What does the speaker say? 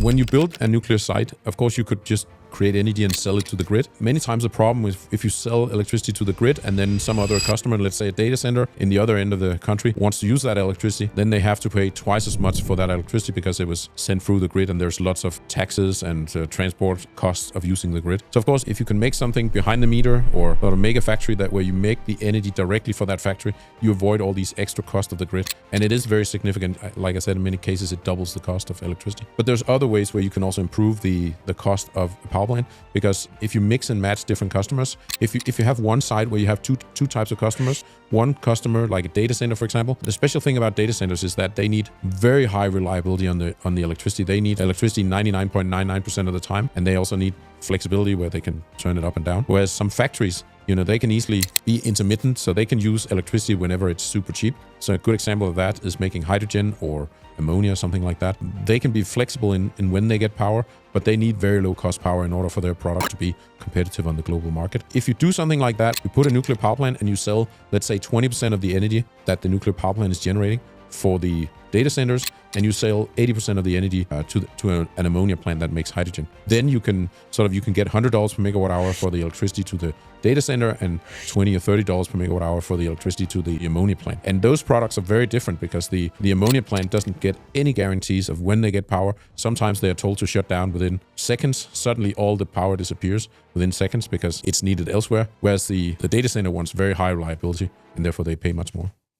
when you build a nuclear site, of course, you could just create energy and sell it to the grid. Many times the problem is if you sell electricity to the grid and then some other customer, let's say a data center in the other end of the country, wants to use that electricity, then they have to pay twice as much for that electricity because it was sent through the grid, and there's lots of taxes and transport costs of using the grid. So of course, if you can make something behind the meter or make a factory that where you make the energy directly for that factory, you avoid all these extra costs of the grid. And it is very significant. Like I said, in many cases, it doubles the cost of electricity. But there's other ways where you can also improve the cost of a power plant, because if you mix and match different customers, if you have one site where you have two types of customers, one customer like a data center, for example, the special thing about data centers is that they need very high reliability on the electricity. They need electricity 99.99% of the time, and they also need flexibility where they can turn it up and down. Whereas some factories, they can easily be intermittent, so they can use electricity whenever it's super cheap. So a good example of that is making hydrogen or ammonia, something like that. They can be flexible in when they get power, but they need very low cost power in order for their product to be competitive on the global market. If you do something like that, you put a nuclear power plant and you sell, let's say 20% of the energy that the nuclear power plant is generating for the data centers, and you sell 80% of the energy to an ammonia plant that makes hydrogen. Then you can get $100 per megawatt hour for the electricity to the data center and $20 or $30 per megawatt hour for the electricity to the ammonia plant. And those products are very different because the ammonia plant doesn't get any guarantees of when they get power. Sometimes they are told to shut down within seconds. Suddenly all the power disappears within seconds because it's needed elsewhere. Whereas the data center wants very high reliability, and therefore they pay much more.